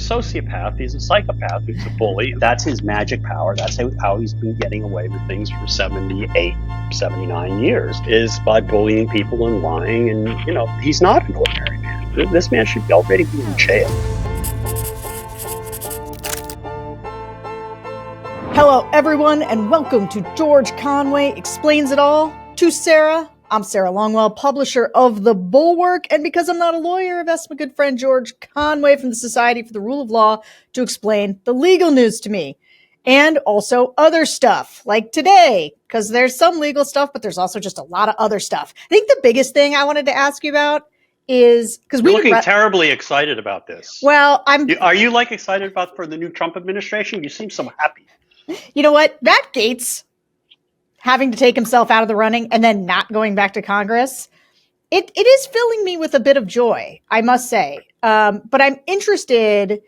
sociopath. He's a psychopath. He's a bully. That's his magic power. That's how he's been getting away with things for 78, 79 years, is by bullying people and lying. And, he's not an ordinary man. This man should already be in jail. Hello, everyone, and welcome to George Conway Explains It All. To Sarah, I'm Sarah Longwell, publisher of The Bulwark, and because I'm not a lawyer, I've asked my good friend George Conway from the Society for the Rule of Law to explain the legal news to me. And also other stuff, like today, because there's some legal stuff, but there's also just a lot of other stuff. I think the biggest thing I wanted to ask you about is because we're looking terribly excited about this. Well, Are you excited for the new Trump administration? You seem so happy. You know what? That Gaetz having to take himself out of the running and then not going back to Congress, it is filling me with a bit of joy, I must say. But I'm interested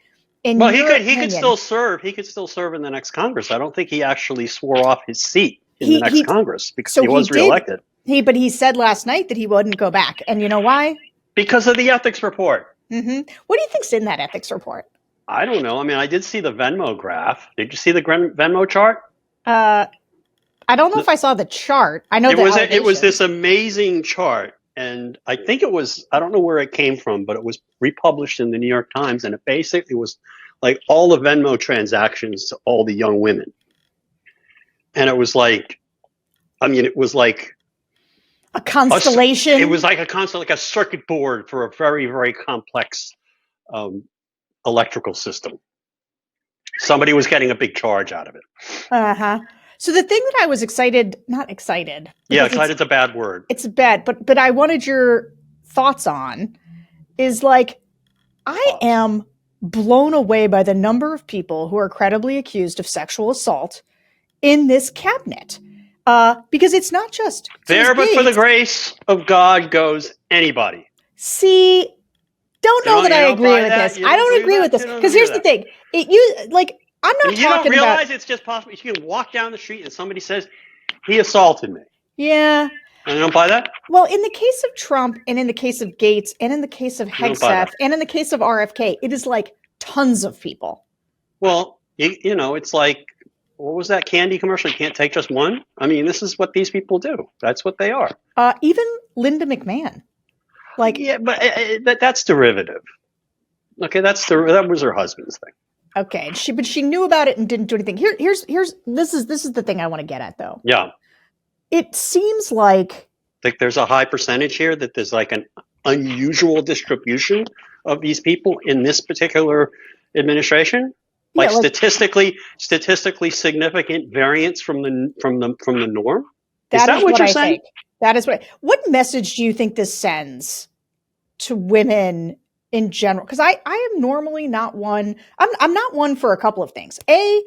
in. Well, he could still serve. He could still serve in the next Congress. I don't think he actually swore off his seat in the next Congress because he was reelected. But he said last night that he wouldn't go back, and you know why? Because of the ethics report. Mm-hmm. What do you think's in that ethics report? I don't know. I mean, I did see the Venmo graph. Did you see the Venmo chart? I don't know if I saw the chart. I know it was this amazing chart, and I think it was, I don't know where it came from, but it was republished in the New York Times, and it basically was like all the Venmo transactions to all the young women. And it was like, it was like a constellation. It was like a circuit board for a very, very complex electrical system. Somebody was getting a big charge out of it. Uh-huh. So the thing that I was not excited. Yeah, excited's a bad word. It's bad, but I wanted your thoughts on is I am blown away by the number of people who are credibly accused of sexual assault in this cabinet. Because it's not just but for the grace of God goes anybody. See, don't know that I agree with this. I don't agree with this because here's the thing. I'm not you talking don't realize about, it's just possible. You can walk down the street and somebody says, he assaulted me. Yeah. And you don't buy that? Well, in the case of Trump and in the case of Gaetz and in the case of Hegseth and in the case of RFK, it is tons of people. Well, it's like, what was that candy commercial? You can't take just one. I mean, this is what these people do. That's what they are. Even Linda McMahon. Yeah, but that's derivative. Okay, that was her husband's thing. Okay, but she knew about it and didn't do anything. Here's this is the thing I want to get at though. Yeah. It seems like there's a high percentage here that there's an unusual distribution of these people in this particular administration. Statistically significant variance from the norm. Is that what you're saying? That is what message do you think this sends to women in general? Because I am normally not one. I'm not one for a couple of things. I'm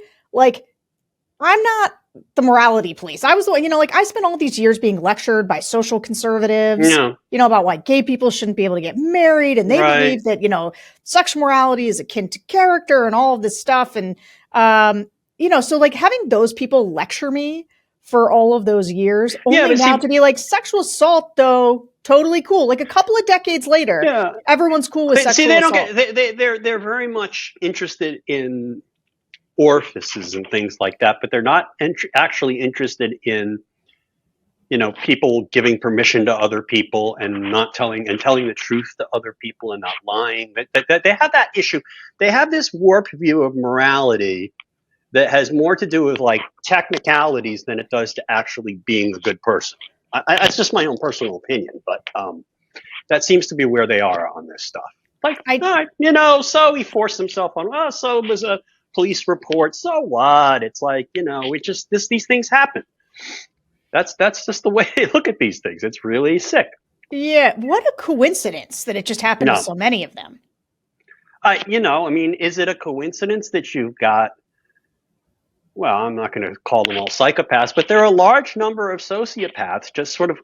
not the morality police. I was the one, I spent all these years being lectured by social conservatives, about why gay people shouldn't be able to get married. And they believe that, sexual morality is akin to character and all of this stuff. And, so having those people lecture me for all of those years, to be sexual assault, though, totally cool. A couple of decades later, everyone's cool with sexual assault. They're very much interested in orifices and things like that, but they're not actually interested in, people giving permission to other people and telling the truth to other people and not lying. They have that issue. They have this warped view of morality that has more to do with technicalities than it does to actually being a good person. That's just my own personal opinion, but that seems to be where they are on this stuff. So he forced himself on. So it was a police report. So what? It's these things happen. That's just the way they look at these things. It's really sick. Yeah, what a coincidence that it just happened to so many of them. Is it a coincidence that you've got? Well, I'm not going to call them all psychopaths, but there are a large number of sociopaths just sort of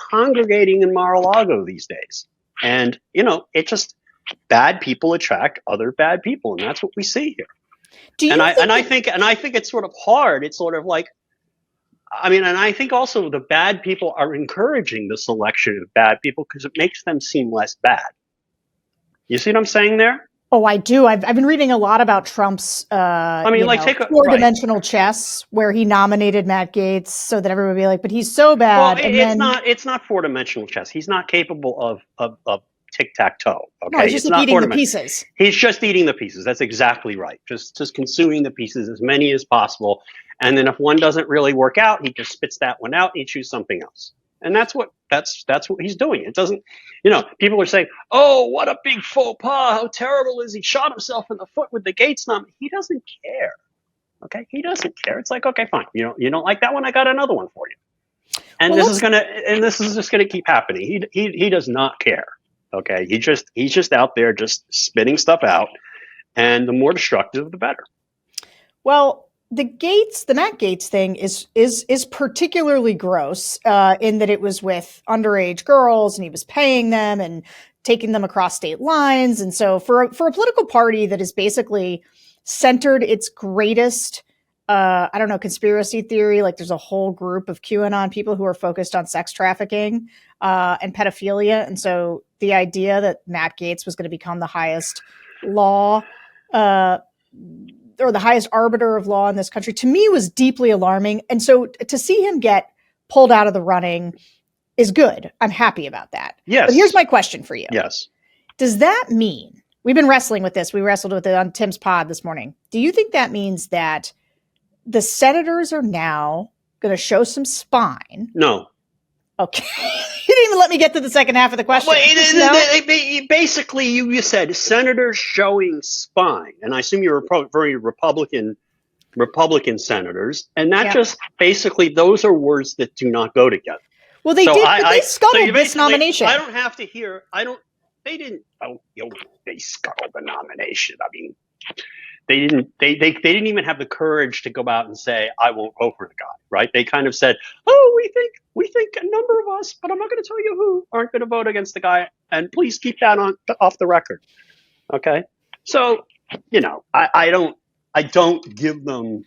congregating in Mar-a-Lago these days. And, bad people attract other bad people. And that's what we see here. I think it's sort of hard. It's sort of and I think also the bad people are encouraging the selection of bad people because it makes them seem less bad. You see what I'm saying there? Oh, I do. I've been reading a lot about Trump's, four-dimensional chess, where he nominated Matt Gaetz so that everyone would be like, but he's so bad. Well, it's not four-dimensional chess. He's not capable of tic-tac-toe. Okay, no, he's just not eating the pieces. He's just eating the pieces. That's exactly right. Just consuming the pieces, as many as possible. And then if one doesn't really work out, he just spits that one out and he chooses something else. And that's what he's doing. It doesn't, people are saying, "Oh, what a big faux pas! How terrible is he? Shot himself in the foot with the Gaetz nominee." He doesn't care. Okay, he doesn't care. It's like, okay, fine. You don't like that one? I got another one for you. And this is just gonna keep happening. He does not care. Okay, he's just out there just spitting stuff out, and the more destructive, the better. Well, the Matt Gaetz thing is particularly gross in that it was with underage girls, and he was paying them and taking them across state lines. And so for a political party that is basically centered its greatest, conspiracy theory, like there's a whole group of QAnon people who are focused on sex trafficking and pedophilia. And so the idea that Matt Gaetz was going to become the highest law or the highest arbiter of law in this country, to me was deeply alarming. And so to see him get pulled out of the running is good. I'm happy about that. Yes. But here's my question for you. Yes. Does that mean, we've been wrestling with this, we wrestled with it on Tim's pod this morning. Do you think that means that the senators are now going to show some spine? No. Okay. You didn't even let me get to the second half of the question. Basically, you said senators showing spine, and I assume you're referring to Republican senators, and that just basically, those are words that do not go together. Well, they they scuttled this nomination. I don't have to hear. They didn't. They scuttled the nomination. I mean, they didn't. They didn't even have the courage to go out and say, "I won't vote for the guy." Right? They kind of said, "Oh, we think a number of us, but I'm not going to tell you who, aren't going to vote against the guy, and please keep that off the record." Okay. So, I don't give them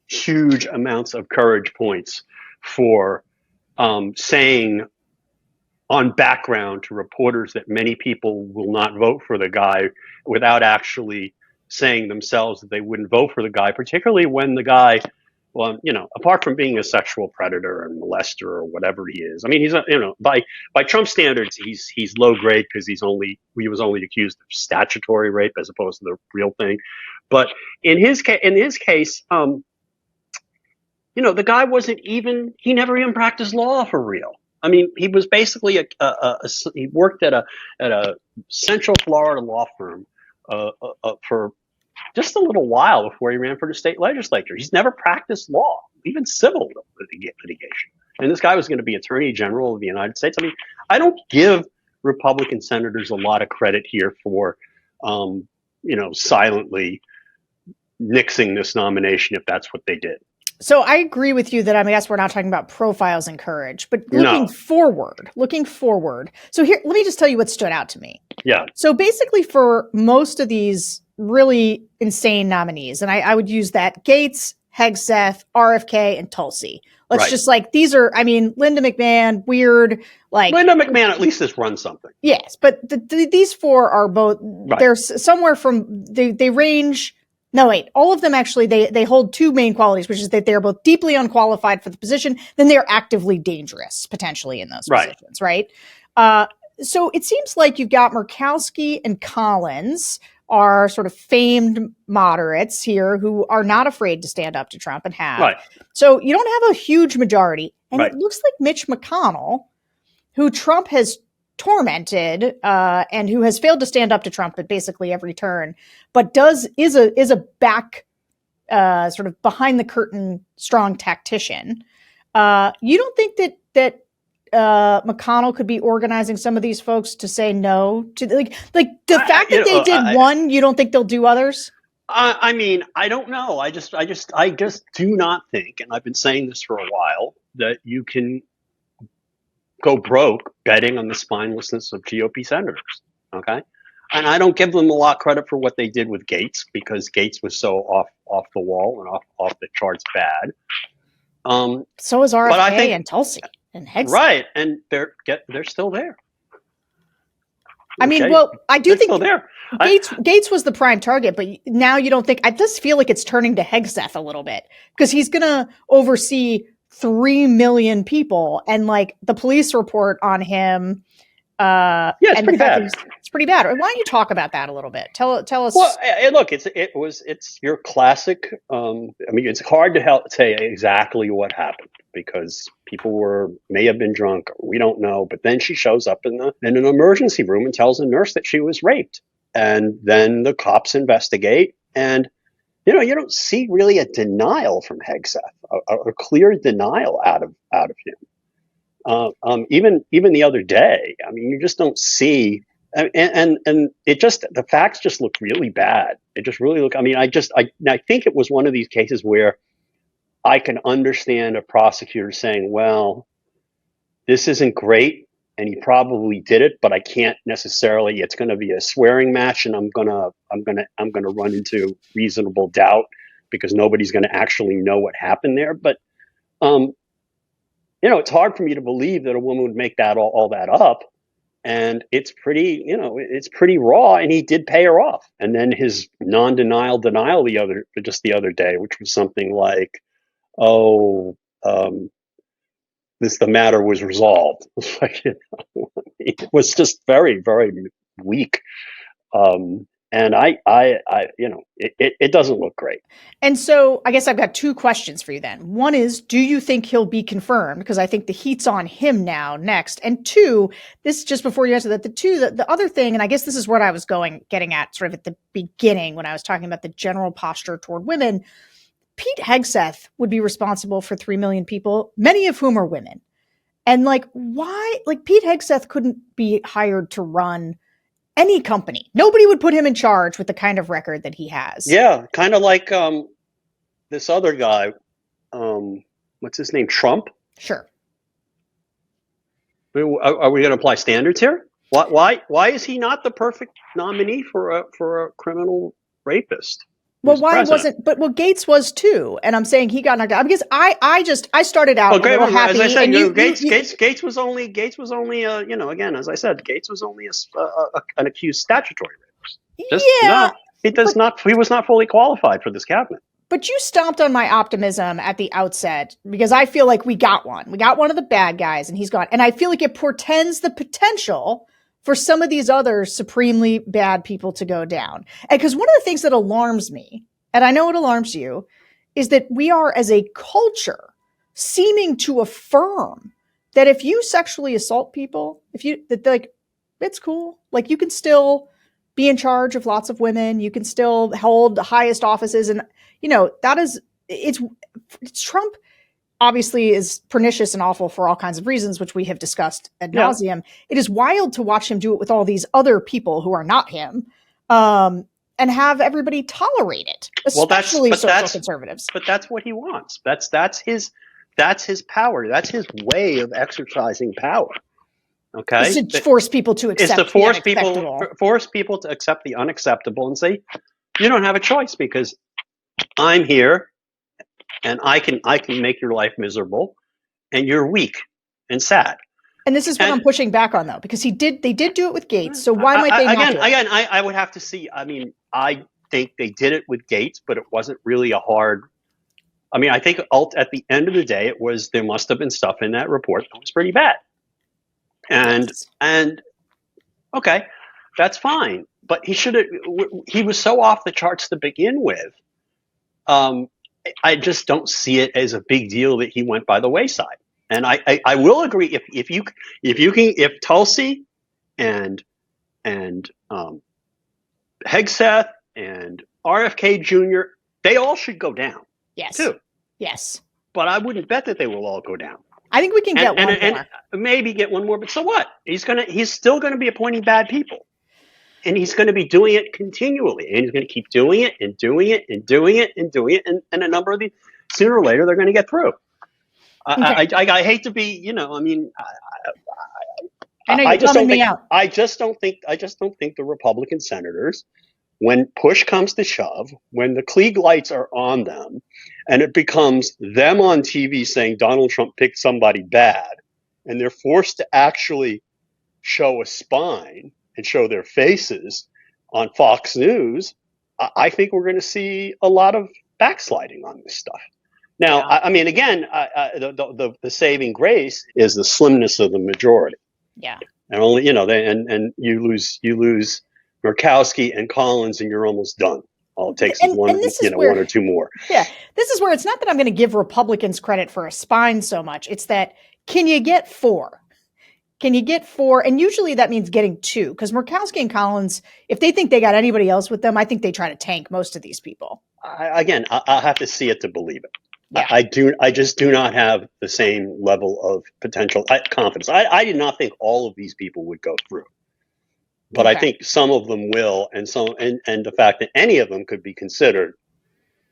huge amounts of courage points for saying on background to reporters that many people will not vote for the guy without actually saying themselves that they wouldn't vote for the guy, particularly when the guy, well, apart from being a sexual predator and molester or whatever he is, I mean, he's by Trump standards, he's low grade because he was only accused of statutory rape as opposed to the real thing. But in his case, the guy he never even practiced law for real. I mean, he was basically he worked at a Central Florida law firm for just a little while before he ran for the state legislature. He's never practiced law, even civil litigation. And this guy was going to be Attorney General of the United States. I mean, I don't give Republican senators a lot of credit here for, silently nixing this nomination if that's what they did. So I agree with you that, I guess we're not talking about profiles and courage, but looking forward. So here, let me just tell you what stood out to me. Yeah. So basically for most of these really insane nominees, and I would use that Gaetz, Hegseth, RFK, and Tulsi. Let's just these are, Linda McMahon, weird. Linda McMahon at least has run something. Yes, but these four are both, they're somewhere from, they range. No, wait, all of them actually, they hold two main qualities, which is that they're both deeply unqualified for the position, then they're actively dangerous, potentially, in those positions, right? So it seems like you've got Murkowski and Collins are sort of famed moderates here who are not afraid to stand up to Trump and have. Right. So you don't have a huge majority. And it looks like Mitch McConnell, who Trump has tormented and who has failed to stand up to Trump at basically every turn, but is a back sort of behind the curtain strong tactician. You don't think that McConnell could be organizing some of these folks to say no to the fact that they did one? You don't think they'll do others? I don't know. I just do not think, and I've been saying this for a while, that you can go broke betting on the spinelessness of GOP senators. Okay. And I don't give them a lot of credit for what they did with Gaetz, because Gaetz was so off the wall and off the charts bad. So is RFK and Tulsi and Hegseth. Right. And they're still there. I mean, well, I do they're think still there. Gaetz was the prime target, but now you don't think, I just feel like it's turning to Hegseth a little bit, because he's going to oversee 3 million people, and like the police report on him, yeah, it's pretty bad. It's pretty bad. Why don't you talk about that a little bit? Tell us. Well, look, it's your classic. I mean, it's hard to say exactly what happened because people may have been drunk. We don't know. But then she shows up in an emergency room and tells a nurse that she was raped, and then the cops investigate, and you don't see really a denial from Hegseth, a clear denial out of him. Even the other day, I mean, you just don't see, and it just, the facts just look really bad. It just really look. I mean, I think it was one of these cases where I can understand a prosecutor saying, "Well, this isn't great, and he probably did it, but I can't necessarily. It's going to be a swearing match, and I'm gonna run into reasonable doubt because nobody's going to actually know what happened there." But it's hard for me to believe that a woman would make that all that up, and it's pretty raw. And he did pay her off, and then his non-denial denial the other day, which was something like, "Oh, the matter was resolved." It was just very, very weak. And it doesn't look great. And so I guess I've got 2 questions for you then. One is, do you think he'll be confirmed? Because I think the heat's on him now next. And 2, this just before you answer that, the other thing, and I guess this is what I was getting at sort of at the beginning when I was talking about the general posture toward women. Pete Hegseth would be responsible for 3 million people, many of whom are women. And like, why? Like, Pete Hegseth couldn't be hired to run any company. Nobody would put him in charge with the kind of record that he has. Yeah, kind of like this other guy. What's his name? Trump? Sure. Are we going to apply standards here? Why is he not the perfect nominee for a criminal rapist? Well, why wasn't? But Gaetz was too, and I'm saying he got knocked out because I started out a little happy. As I said, Gaetz was only again, as I said, Gaetz was only an accused statutory rapist. He was not fully qualified for this cabinet. But you stomped on my optimism at the outset because I feel like we got one. We got one of the bad guys, and he's gone. And I feel like it portends the potential for some of these other supremely bad people to go down. And because one of the things that alarms me, and I know it alarms you, is that we are as a culture seeming to affirm that if you sexually assault people, it's cool. Like, you can still be in charge of lots of women. You can still hold the highest offices. And, it's Trump obviously is pernicious and awful for all kinds of reasons, which we have discussed ad nauseum. It is wild to watch him do it with all these other people who are not him, and have everybody tolerate it, especially social conservatives. But that's what he wants. That's his power. That's his way of exercising power. Okay, it's to force people to accept. It's to force people to accept the unacceptable and say, you don't have a choice because I'm here. And I can make your life miserable, and you're weak and sad. And this is what I'm pushing back on, though, because they did do it with Gaetz. So why might they not do it? Again, I would have to see. I mean, I think they did it with Gaetz, but it wasn't really a hard. I mean, I think at the end of the day, there must have been stuff in that report that was pretty bad. And okay, that's fine. But he was so off the charts to begin with. I just don't see it as a big deal that he went by the wayside. And I will agree if Tulsi and Hegseth and RFK Jr., they all should go down. Yes. Too. Yes. But I wouldn't bet that they will all go down. I think we can get one more. And maybe get one more, but so what? He's still gonna be appointing bad people. And he's going to be doing it continually, and he's going to keep doing it and doing it and doing it and doing it, and a number of these, sooner or later, they're going to get through. Okay. I hate to be, I mean, I know you're bumming me out. I just don't think the Republican senators, when push comes to shove, when the Klieg lights are on them, and it becomes them on TV saying Donald Trump picked somebody bad, and they're forced to actually show a spine and show their faces on Fox News, I think we're going to see a lot of backsliding on this stuff. Now, Yeah. I mean, again, the saving grace is the slimness of the majority. Yeah. And only, you know, and you lose Murkowski and Collins, and you're almost done. All it takes is one or two more. Yeah, this is where it's not that I'm going to give Republicans credit for a spine so much. It's that, can you get 4? Can you get 4? And usually that means getting 2, because Murkowski and Collins, if they think they got anybody else with them, I think they try to tank most of these people. I'll have to see it to believe it. Yeah. I just do not have the same level of potential confidence. I did not think all of these people would go through, but I think some of them will, and the fact that any of them could be considered,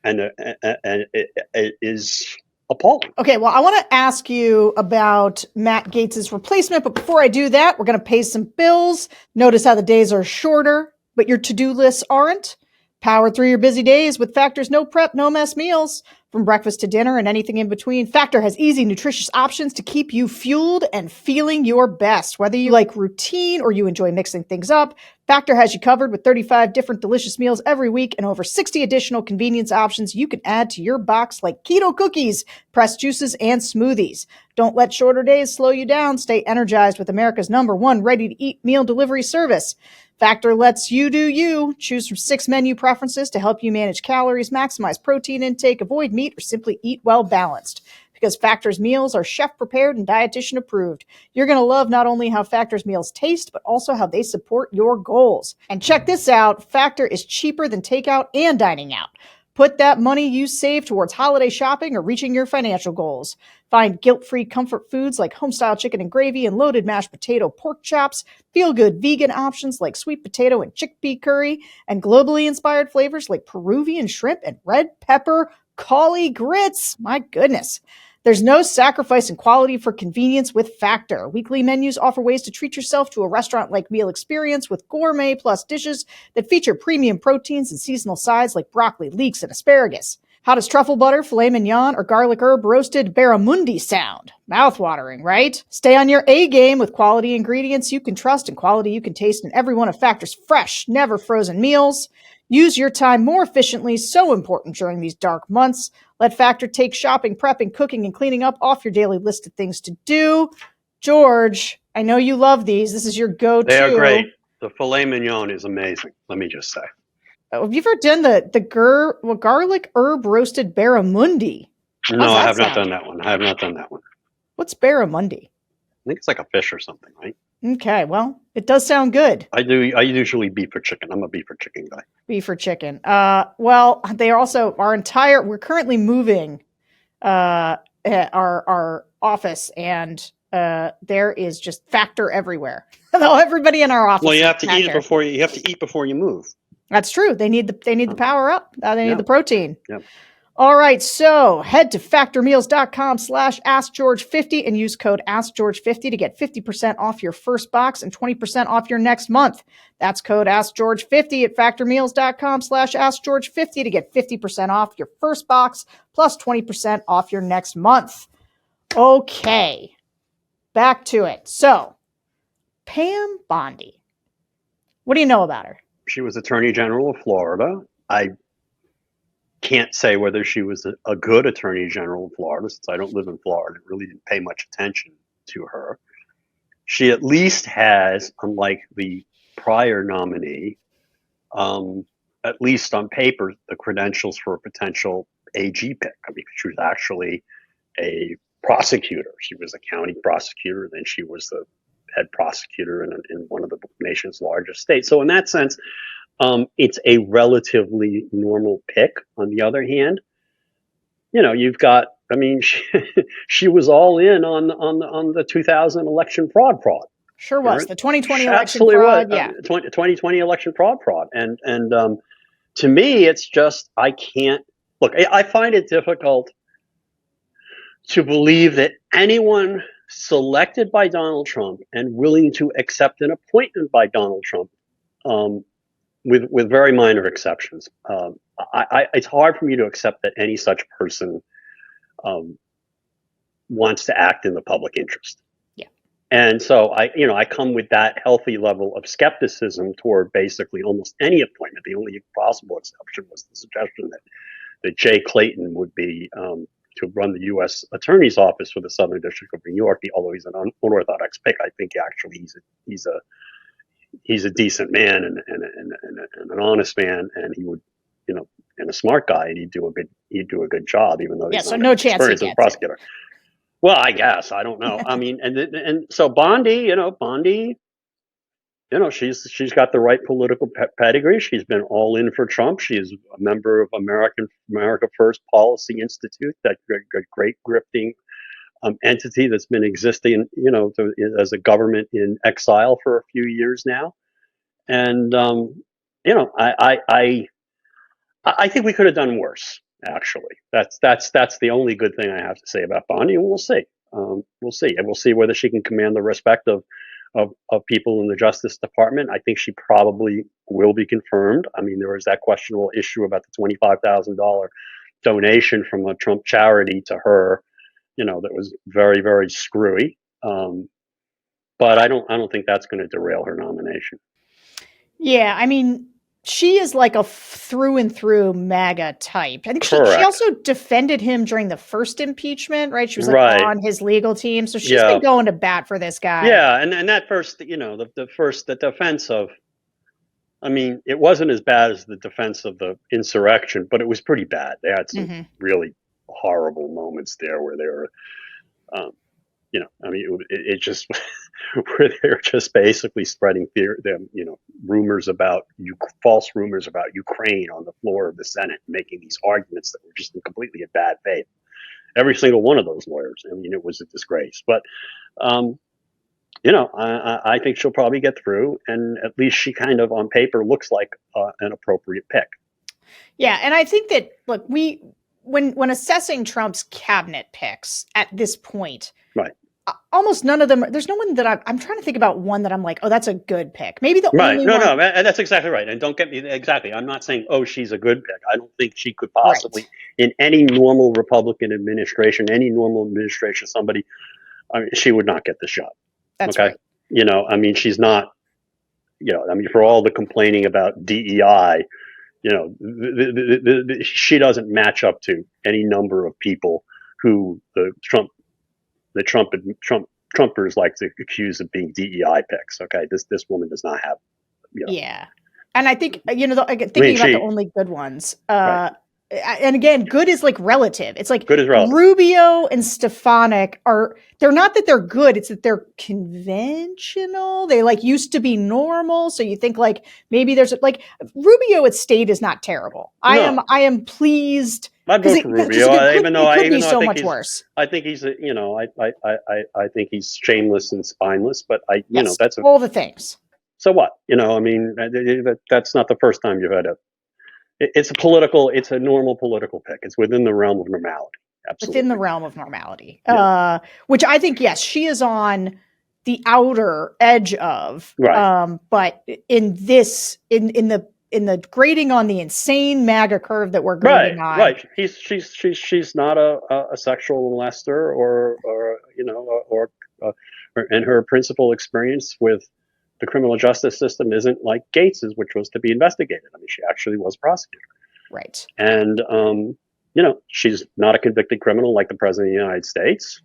and it is appalling. Okay, well, I want to ask you about Matt Gaetz' replacement, but before I do that, we're going to pay some bills. Notice how the days are shorter, but your to-do lists aren't. Power through your busy days with Factor's no prep, no mess meals. From breakfast to dinner and anything in between, Factor has easy, nutritious options to keep you fueled and feeling your best. Whether you like routine or you enjoy mixing things up, Factor has you covered with 35 different delicious meals every week and over 60 additional convenience options you can add to your box, like keto cookies, pressed juices, and smoothies. Don't let shorter days slow you down. Stay energized with America's #1 ready-to-eat meal delivery service. Factor lets you do you. Choose from 6 menu preferences to help you manage calories, maximize protein intake, avoid meat, or simply eat well balanced. Because Factor's meals are chef prepared and dietitian approved. You're going to love not only how Factor's meals taste, but also how they support your goals. And check this out, Factor is cheaper than takeout and dining out. Put that money you save towards holiday shopping or reaching your financial goals. Find guilt-free comfort foods like homestyle chicken and gravy and loaded mashed potato pork chops, feel-good vegan options like sweet potato and chickpea curry, and globally inspired flavors like Peruvian shrimp and red pepper cauli grits. My goodness. There's no sacrifice in quality for convenience with Factor. Weekly menus offer ways to treat yourself to a restaurant-like meal experience with gourmet plus dishes that feature premium proteins and seasonal sides like broccoli, leeks, and asparagus. How does truffle butter, filet mignon, or garlic herb roasted barramundi sound? Mouthwatering, right? Stay on your A game with quality ingredients you can trust and quality you can taste in every one of Factor's fresh, never frozen meals. Use your time more efficiently, so important during these dark months. Let Factor take shopping, prepping, cooking, and cleaning up off your daily list of things to do. George, I know you love these. This is your go-to. They are great. The filet mignon is amazing, let me just say. Have you ever done the garlic herb roasted barramundi? No, I have not done that one. I have not done that one. What's barramundi? I think it's like a fish or something, right? Okay, well, it does sound good. I usually beef or chicken. I'm a beef or chicken guy. Beef or chicken. Well, they are also we're currently moving our office, and there is just Factor everywhere. Everybody in our office. Well, you have to eat it before you move. That's true. They need the power up. They need the protein. Yep. All right, so head to factormeals.com/AskGeorge50 and use code AskGeorge50 to get 50% off your first box and 20% off your next month. That's code AskGeorge50 at factormeals.com/AskGeorge50 to get 50% off your first box plus 20% off your next month. Okay, back to it. So, Pam Bondi, what do you know about her? She was Attorney General of Florida. I can't say whether she was a good Attorney General of Florida, since I don't live in Florida. I really didn't pay much attention to her. She at least has, unlike the prior nominee, at least on paper, the credentials for a potential AG pick. I mean, she was actually a prosecutor. She was a county prosecutor, then she was the head prosecutor in one of the nation's largest states. So in that sense, it's a relatively normal pick. On the other hand, you've got, I mean, she was all in on the 2000 election fraud. Sure was. The 2020 election fraud. Yeah. 2020 election fraud. And to me, it's just, I can't, look, I find it difficult to believe that anyone selected by Donald Trump and willing to accept an appointment by Donald Trump, with very minor exceptions, it's hard for me to accept that any such person wants to act in the public interest. Yeah. And so I come with that healthy level of skepticism toward basically almost any appointment. The only possible exception was the suggestion that Jay Clayton would be to run the U.S. Attorney's Office for the Southern District of New York. Although he's an unorthodox pick, I think actually he's a decent man and an honest man, and he would, and a smart guy, and he'd do a good job, even though he's so not no chance experienced as a prosecutor. Well, I guess I don't know. I mean, and so Bondi, she's got the right political pedigree. She's been all in for Trump. She's a member of America First Policy Institute, that great grifting entity that's been existing, as a government in exile for a few years now. And I think we could have done worse. Actually, that's the only good thing I have to say about Bondi, and we'll see. We'll see, and we'll see whether she can command the respect of people in the Justice Department. I think she probably will be confirmed. I mean, there was that questionable issue about the $25,000 donation from a Trump charity to her, that was very, very screwy. But I don't think that's going to derail her nomination. Yeah, I mean, she is like a through and through MAGA type. I think she also defended him during the first impeachment, right? She was like on his legal team. So she's been going to bat for this guy. Yeah, and that first, the defense of, I mean, it wasn't as bad as the defense of the insurrection, but it was pretty bad. They had some really horrible moments there where they were, I mean, it just where they're just basically spreading rumors about false rumors about Ukraine on the floor of the Senate, making these arguments that were just completely in bad faith. Every single one of those lawyers. I mean, it was a disgrace. But I think she'll probably get through, and at least she kind of on paper looks like an appropriate pick. Yeah, and I think that when assessing Trump's cabinet picks at this point, right. Almost none of them. There's no one that I'm trying to think about one that I'm like, oh, that's a good pick. Maybe the only one. No, that's exactly right. And don't get me exactly. I'm not saying, oh, she's a good pick. I don't think she could possibly, in any normal Republican administration, somebody, I mean, she would not get this job. That's right. I mean, she's not. I mean, for all the complaining about DEI, she doesn't match up to any number of people who the Trumpers like to accuse of being DEI picks. Okay, this woman does not have. Yeah, and I think thinking about the only good ones. And again, good is like relative. It's like good is relative. Rubio and Stefanik they're not that they're good. It's that they're conventional. They like used to be normal. So you think like maybe there's like Rubio at state is not terrible. No. I am pleased. I'd vote for Rubio, even though I think so much worse. I think he's I think he's shameless and spineless, but that's all the things. So what? I mean, that's not the first time you've had it's a normal political pick. It's within the realm of normality. Absolutely. Within the realm of normality. Yeah. Which I think, yes, she is on the outer edge of. Right. But in the grading on the insane MAGA curve that we're grading on. Right. She's not a sexual molester or and her principal experience with the criminal justice system isn't like Gaetz's, which was to be investigated. I mean, she actually was prosecuted. Right. And, she's not a convicted criminal like the president of the United States.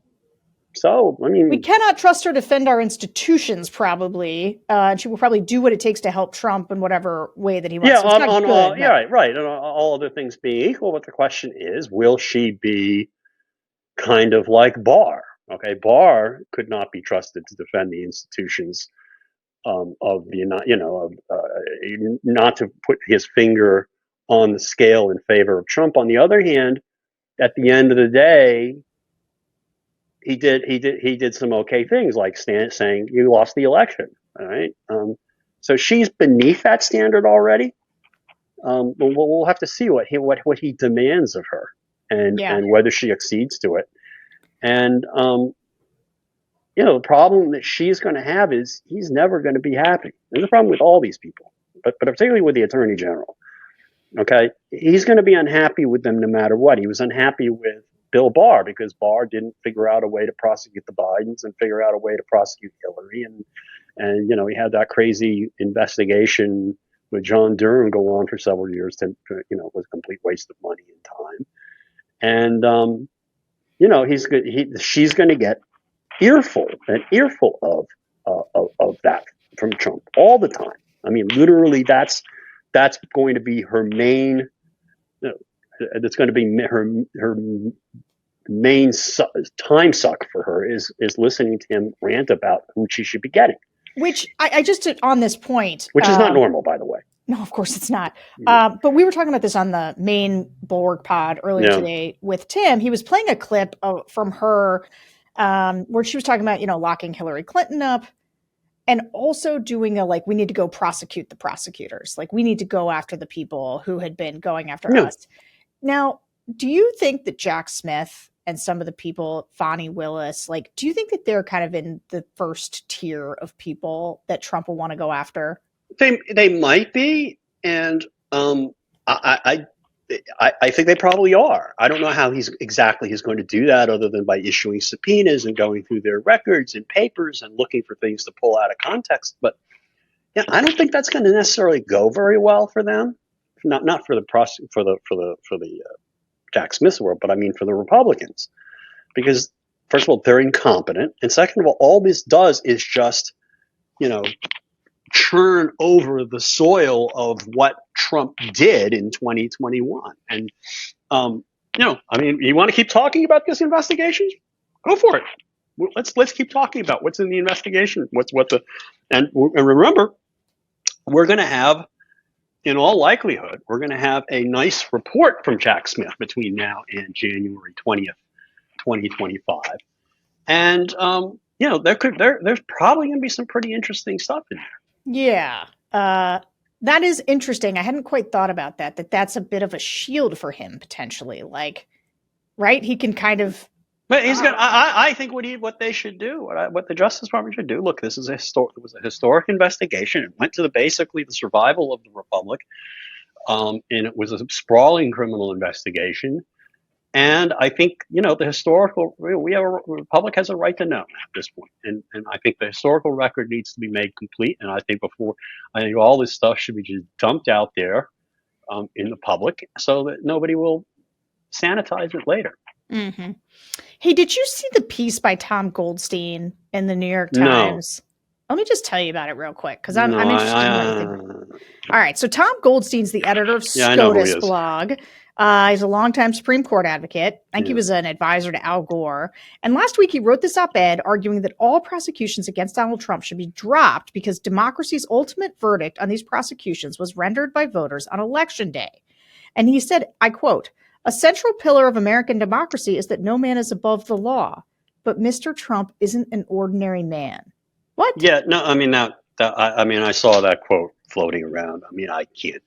So, I mean, we cannot trust her to defend our institutions, probably. She will probably do what it takes to help Trump in whatever way that he wants. Yeah, right. And all other things being equal, but the question is, will she be kind of like Barr? Okay, Barr could not be trusted to defend the institutions of the not to put his finger on the scale in favor of Trump. On the other hand, at the end of the day, he did some okay things, like saying you lost the election. All right, so she's beneath that standard already. We'll have to see what he demands of her, and whether she accedes to it. And the problem that she's going to have is he's never going to be happy. There's a problem with all these people, but particularly with the attorney general. Okay, he's going to be unhappy with them no matter what. He was unhappy with Bill Barr, because Barr didn't figure out a way to prosecute the Bidens and figure out a way to prosecute Hillary. And he had that crazy investigation with John Durham go on for several years to was a complete waste of money and time. And, she's going to get earful of that from Trump all the time. I mean, literally, that's going to be her main. That's going to be her main time suck for her is listening to him rant about who she should be getting. Which I just on this point, which is not normal, by the way. No, of course it's not. But we were talking about this on the main Bulwark pod earlier today with Tim. He was playing a clip from her where she was talking about, locking Hillary Clinton up and also doing we need to go prosecute the prosecutors. Like, we need to go after the people who had been going after us. Now, do you think that Jack Smith and some of the people, Fani Willis, do you think that they're kind of in the first tier of people that Trump will want to go after? They might be, and I think they probably are. I don't know how he's going to do that, other than by issuing subpoenas and going through their records and papers and looking for things to pull out of context. But yeah, I don't think that's going to necessarily go very well for them. Not for the Jack Smith world, but I mean for the Republicans, because first of all, they're incompetent, and second of all this does is just churn over the soil of what Trump did in 2021. And I mean, you want to keep talking about this investigation? Go for it. Let's keep talking about what's in the investigation. And remember, we're going to have, in all likelihood, we're going to have a nice report from Jack Smith between now and January 20th, 2025. And there's probably going to be some pretty interesting stuff in there. Yeah, that is interesting. I hadn't quite thought about that. That's a bit of a shield for him potentially. Right? He can kind of. But he's gonna. I think what they should do, what the Justice Department should do. Look, this is it was a historic investigation. It went to basically the survival of the Republic, and it was a sprawling criminal investigation. And I think the historical. Republic has a right to know at this point, and I think the historical record needs to be made complete. And I think all this stuff should be just dumped out there, in the public, so that nobody will sanitize it later. Mm-hmm. Hey, did you see the piece by Tom Goldstein in the New York Times? No. Let me just tell you about it real quick, because I'm interested in everything. All right, so Tom Goldstein's the editor of SCOTUS blog. He's a longtime Supreme Court advocate. I think he was an advisor to Al Gore. And last week he wrote this op-ed arguing that all prosecutions against Donald Trump should be dropped because democracy's ultimate verdict on these prosecutions was rendered by voters on Election Day. And he said, I quote, "A central pillar of American democracy is that no man is above the law, but Mr. Trump isn't an ordinary man." What? Yeah, no, I mean I saw that quote floating around. I mean, I can't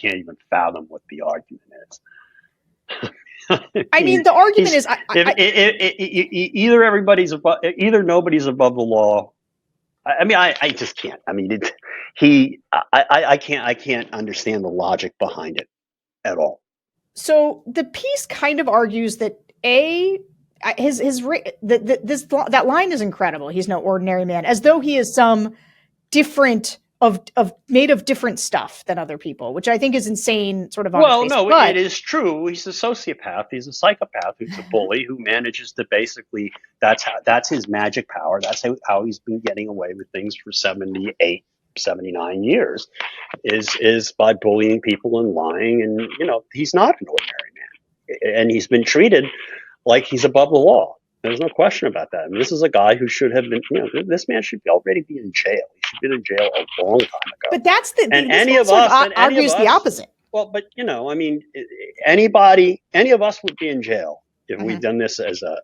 even fathom what the argument is. I mean, the argument is either nobody's above the law. I mean, I just can't. I mean, I can't understand the logic behind it at all. So the piece kind of argues that that line is incredible. He's no ordinary man, as though he is some different made of different stuff than other people, which I think is insane. Sort of. It is true. He's a sociopath. He's a psychopath. Who's a bully who manages to basically. That's his magic power. That's how he's been getting away with things for 78, 79 years, is by bullying people and lying. And he's not an ordinary man, and he's been treated like he's above the law. There's no question about that. And this is a guy who should have been, this man should already be in jail. He should have been in jail a long time ago. But that's argues the opposite. Well, but I mean, any of us would be in jail if we'd done this as a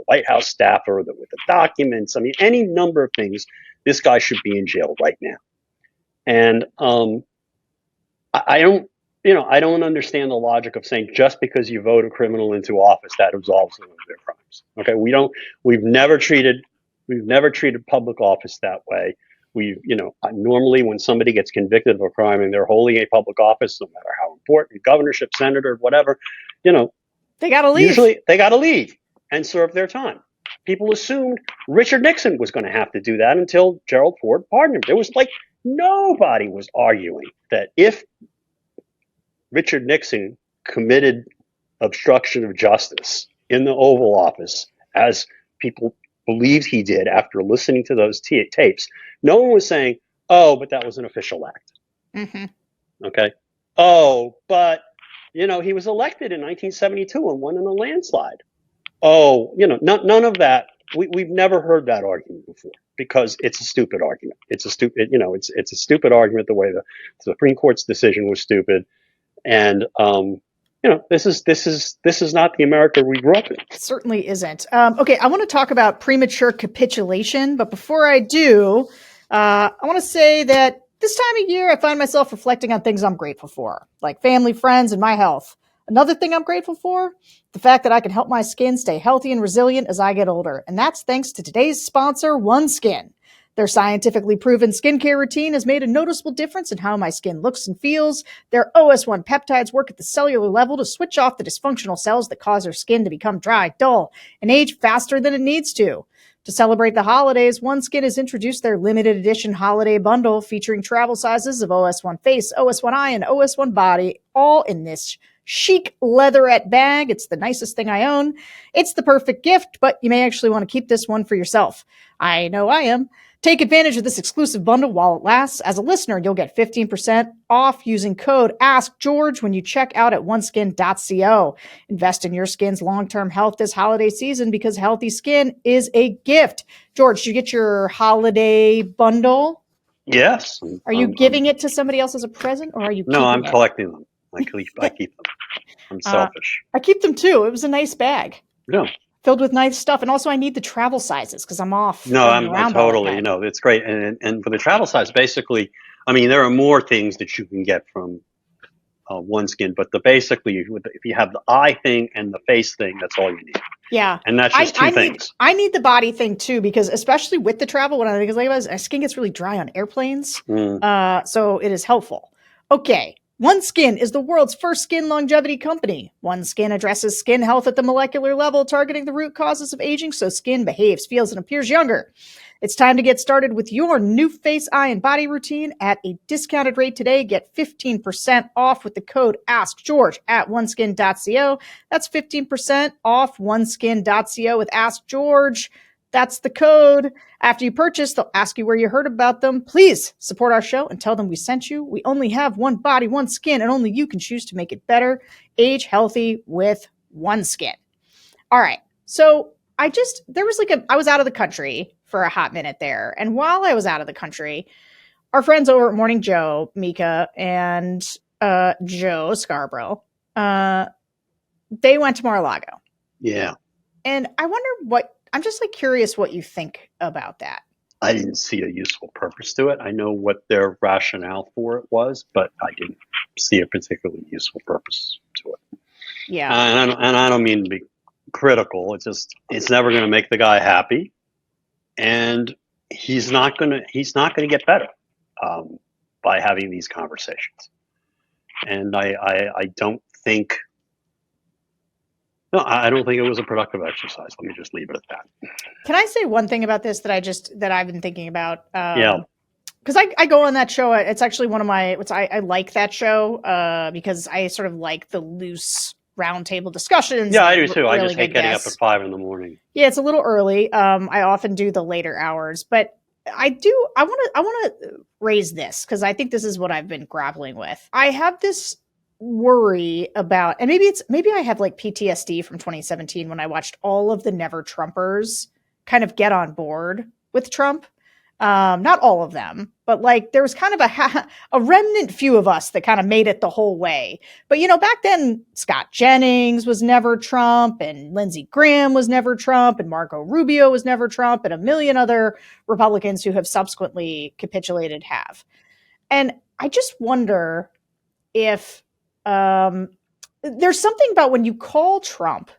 White House staffer with the documents. I mean, any number of things. This guy should be in jail right now. And I don't understand the logic of saying just because you vote a criminal into office that absolves them of their crimes. Okay, we've never treated public office that way. Normally when somebody gets convicted of a crime and they're holding a public office, no matter how important, governorship, senator, whatever, They got to leave. Usually they got to leave and serve their time. People assumed Richard Nixon was going to have to do that until Gerald Ford pardoned him. There was like nobody was arguing that if Richard Nixon committed obstruction of justice in the Oval Office, as people believed he did after listening to those tapes, no one was saying, oh, but that was an official act. Mm-hmm. Okay. Oh, but, you know, he was elected in 1972 and won in a landslide. Oh, you know, none of that. We've never heard that argument before because it's a stupid argument. It's a stupid, you know, it's a stupid argument the way the Supreme Court's decision was stupid. And, you know, this is not the America we grew up in. It certainly isn't. Okay, I want to talk about premature capitulation, but before I do, I want to say that this time of year, I find myself reflecting on things I'm grateful for, like family, friends, and my health. Another thing I'm grateful for, the fact that I can help my skin stay healthy and resilient as I get older. And that's thanks to today's sponsor, OneSkin. Their scientifically proven skincare routine has made a noticeable difference in how my skin looks and feels. Their OS1 peptides work at the cellular level to switch off the dysfunctional cells that cause our skin to become dry, dull, and age faster than it needs to. To celebrate the holidays, OneSkin has introduced their limited edition holiday bundle featuring travel sizes of OS1 Face, OS1 Eye, and OS1 Body, all in this chic leatherette bag. It's the nicest thing I own. It's the perfect gift, but you may actually want to keep this one for yourself. I know I am. Take advantage of this exclusive bundle while it lasts. As a listener, you'll get 15% off using code AskGeorge when you check out at oneskin.co. Invest in your skin's long-term health this holiday season because healthy skin is a gift. George, did you get your holiday bundle? Yes. Are you giving it to somebody else as a present, or are you No, I'm keeping it? collecting them. I keep them. I'm selfish. I keep them too. It was a nice bag. No. Filled with nice stuff. And also I need the travel sizes because I'm off. No, I'm totally, you know, it's great. And for the travel size, basically, I mean, there are more things that you can get from OneSkin, but basically, if you have the eye thing and the face thing, that's all you need. Yeah. And that's just two things. I need the body thing too, because especially with the travel, one of the things like is my skin gets really dry on airplanes. So it is helpful. Okay. OneSkin is the world's first skin longevity company. OneSkin addresses skin health at the molecular level, targeting the root causes of aging so skin behaves, feels, and appears younger. It's time to get started with your new face, eye, and body routine at a discounted rate today. Get 15% off with the code AskGeorge at oneskin.co. That's 15% off oneskin.co with AskGeorge. That's the code. After you purchase, they'll ask you where you heard about them. Please support our show and tell them we sent you. We only have one body, one skin, and only you can choose to make it better. Age healthy with OneSkin. All right. So I was out of the country for a hot minute there. And while I was out of the country, our friends over at Morning Joe, Mika and Joe Scarborough, they went to Mar-a-Lago. Yeah. And I wonder I'm just curious what you think about that. I didn't see a useful purpose to it. I know what their rationale for it was, but I didn't see a particularly useful purpose to it. Yeah. And I don't mean to be critical. It's never going to make the guy happy, and he's not going to get better by having these conversations. And I don't think. No, I don't think it was a productive exercise. Let me just leave it at that. Can I say one thing about this that I've been thinking about? Yeah. Because I go on that show. It's actually one of my. I like that show because I sort of like the loose roundtable discussions. Yeah, I do too. Really I just hate getting guests. up at 5 a.m. Yeah, it's a little early. I often do the later hours, but I want to raise this because I think this is what I've been grappling with. I have this worry about, and maybe I have like PTSD from 2017 when I watched all of the Never Trumpers kind of get on board with Trump. Not all of them, but like there was kind of a remnant few of us that kind of made it the whole way. But back then Scott Jennings was never Trump, and Lindsey Graham was never Trump, and Marco Rubio was never Trump, and a million other Republicans who have subsequently capitulated have. And I just wonder if there's something about when you call Trump,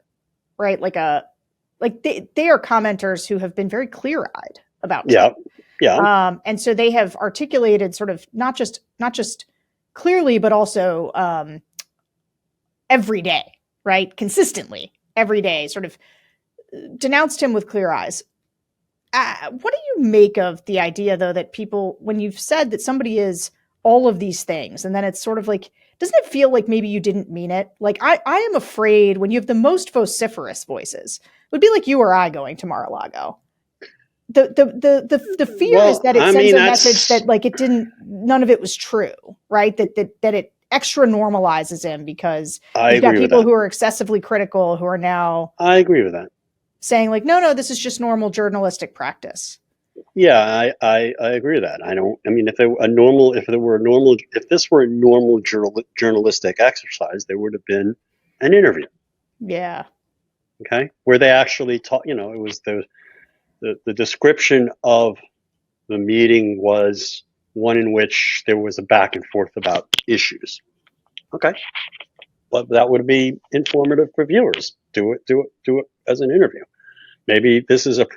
right? They are commenters who have been very clear-eyed about Trump. Yeah. And so they have articulated sort of not just clearly, but also every day, right? Consistently, every day, sort of denounced him with clear eyes. What do you make of the idea, though, that people, when you've said that somebody is all of these things, and then it's sort of like, doesn't it feel like maybe you didn't mean it? Like, I am afraid when you have the most vociferous voices, it would be like you or I going to Mar-a-Lago. The fear is that it sends a message that, like, none of it was true, right? That it extra normalizes him because you've got people who are excessively critical who are now. I agree with that. Saying like, no, this is just normal journalistic practice. Yeah, I agree with that. If this were a normal journalistic exercise, there would have been an interview. Yeah. Okay. Where they actually taught, it was the description of the meeting was one in which there was a back and forth about issues. Okay. But that would be informative for viewers. Do it as an interview. Maybe this is this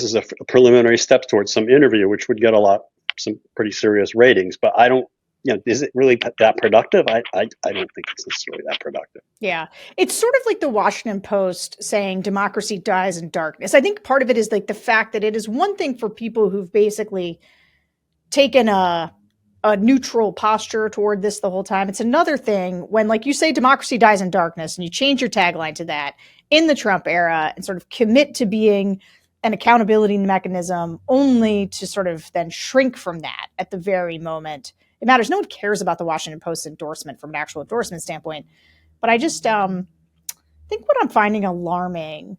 is a preliminary step towards some interview, which would get some pretty serious ratings. But I don't, is it really that productive? I don't think it's necessarily that productive. Yeah. It's sort of like the Washington Post saying democracy dies in darkness. I think part of it is like the fact that it is one thing for people who've basically taken a neutral posture toward this the whole time. It's another thing when, like you say, democracy dies in darkness, and you change your tagline to that in the Trump era and sort of commit to being an accountability mechanism only to sort of then shrink from that at the very moment it matters. No one cares about the Washington Post endorsement from an actual endorsement standpoint. But I just think what I'm finding alarming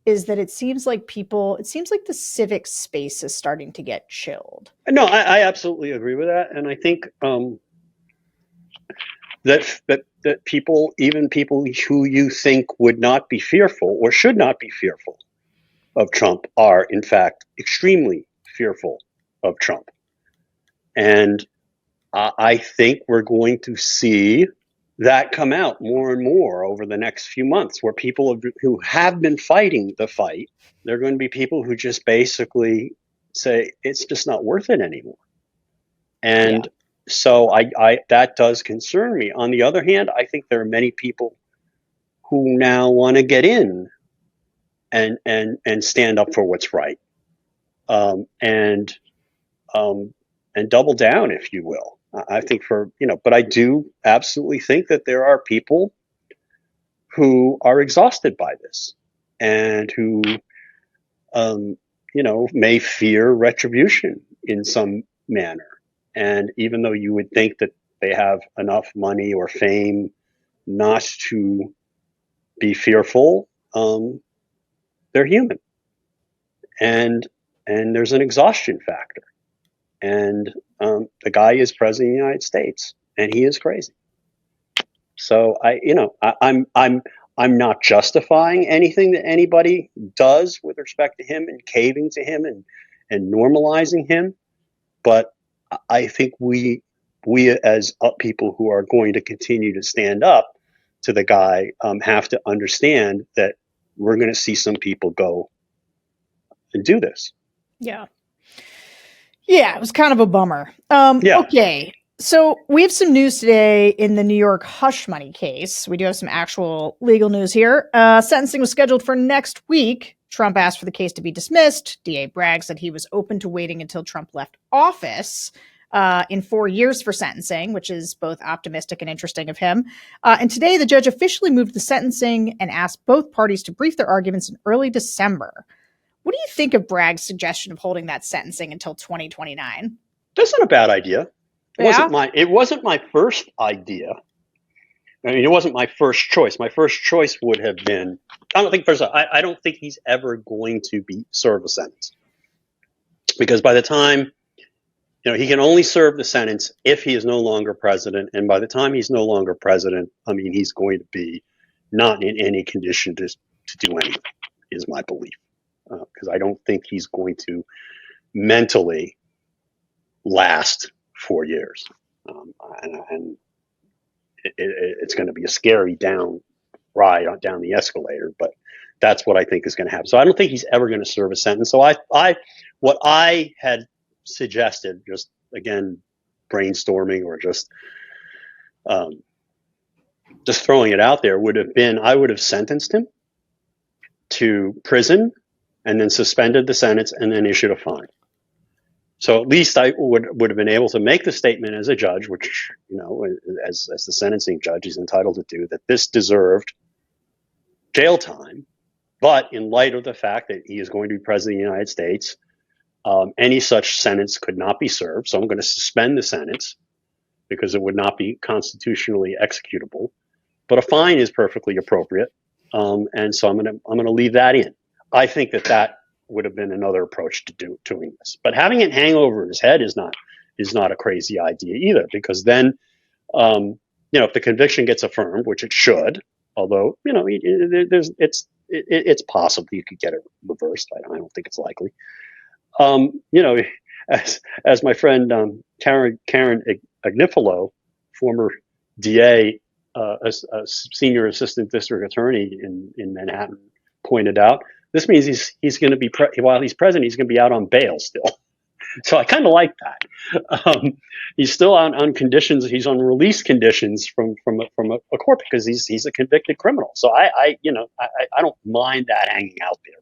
is that it seems like the civic space is starting to get chilled. No, I absolutely agree with that. And I think that people, even people who you think would not be fearful or should not be fearful of Trump, are in fact extremely fearful of Trump. And I think we're going to see that come out more and more over the next few months, where people who have been fighting the fight, they're going to be people who just basically say it's just not worth it anymore. And so I that does concern me. On the other hand, I think there are many people who now want to get in and stand up for what's right, and double down, if you will. I think but I do absolutely think that there are people who are exhausted by this and who, may fear retribution in some manner. And even though you would think that they have enough money or fame not to be fearful, they're human. And there's an exhaustion factor. And the guy is president of the United States, and he is crazy. So I'm not justifying anything that anybody does with respect to him and caving to him and normalizing him, but I think we as people who are going to continue to stand up to the guy have to understand that we're going to see some people go and do this. Yeah, it was kind of a bummer. Okay, so we have some news today in the New York hush money case. We do have some actual legal news here. Sentencing was scheduled for next week. Trump asked for the case to be dismissed. DA Bragg said he was open to waiting until Trump left office in 4 years for sentencing, which is both optimistic and interesting of him. And today, the judge officially moved the sentencing and asked both parties to brief their arguments in early December. What do you think of Bragg's suggestion of holding that sentencing until 2029? That's not a bad idea. It wasn't my first idea. I mean, it wasn't my first choice. My first choice would have been, I don't think he's ever going to serve a sentence. Because by the time, he can only serve the sentence if he is no longer president. And by the time he's no longer president, he's going to be not in any condition to do anything, is my belief. Because I don't think he's going to mentally last 4 years. And it's going to be a scary ride down the escalator, but that's what I think is going to happen. So I don't think he's ever going to serve a sentence. So what I had suggested, just again, brainstorming or just just throwing it out there, would have been, I would have sentenced him to prison and then suspended the sentence and then issued a fine. So at least I would have been able to make the statement as a judge, which, as the sentencing judge, he's entitled to do, that this deserved jail time. But in light of the fact that he is going to be president of the United States, any such sentence could not be served. So I'm going to suspend the sentence because it would not be constitutionally executable. But a fine is perfectly appropriate, and so I'm going to leave that in. I think that would have been another approach to doing this. But having it hang over his head is not a crazy idea either, because then, if the conviction gets affirmed, which it should, although it's possible you could get it reversed. I don't think it's likely. As my friend Karen Agnifilo, former DA, a senior assistant district attorney in Manhattan, pointed out, this means he's going to be while he's president, he's going to be out on bail still. So I kind of like that. He's still on conditions. He's on release conditions from a court because he's a convicted criminal. So I don't mind that hanging out there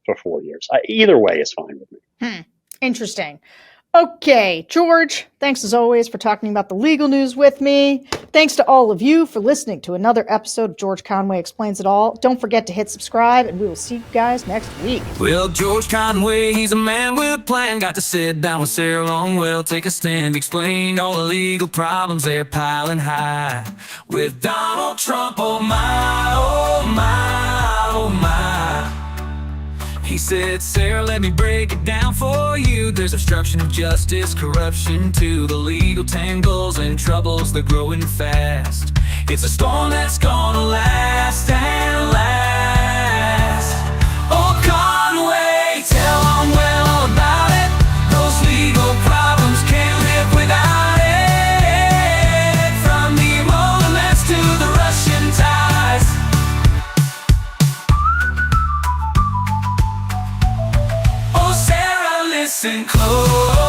for 4 years. Either way is fine with me. Interesting. Okay, George, thanks as always for talking about the legal news with me. Thanks to all of you for listening to another episode of George Conway Explains It All. Don't forget to hit subscribe, and we will see you guys next week. Well, George Conway, he's a man with a plan. Got to sit down with Sarah Longwell, take a stand, explain all the legal problems they're piling high. With Donald Trump, oh my, oh my, oh my. He said, Sarah, let me break it down for you. There's obstruction of justice, corruption to the legal tangles and troubles, they're growing fast. It's a storm that's gonna last and last. Oh, Conway, tell them well all about it. Those legal problems can't live without it. From the Ebola to the Russian ties. Listen close.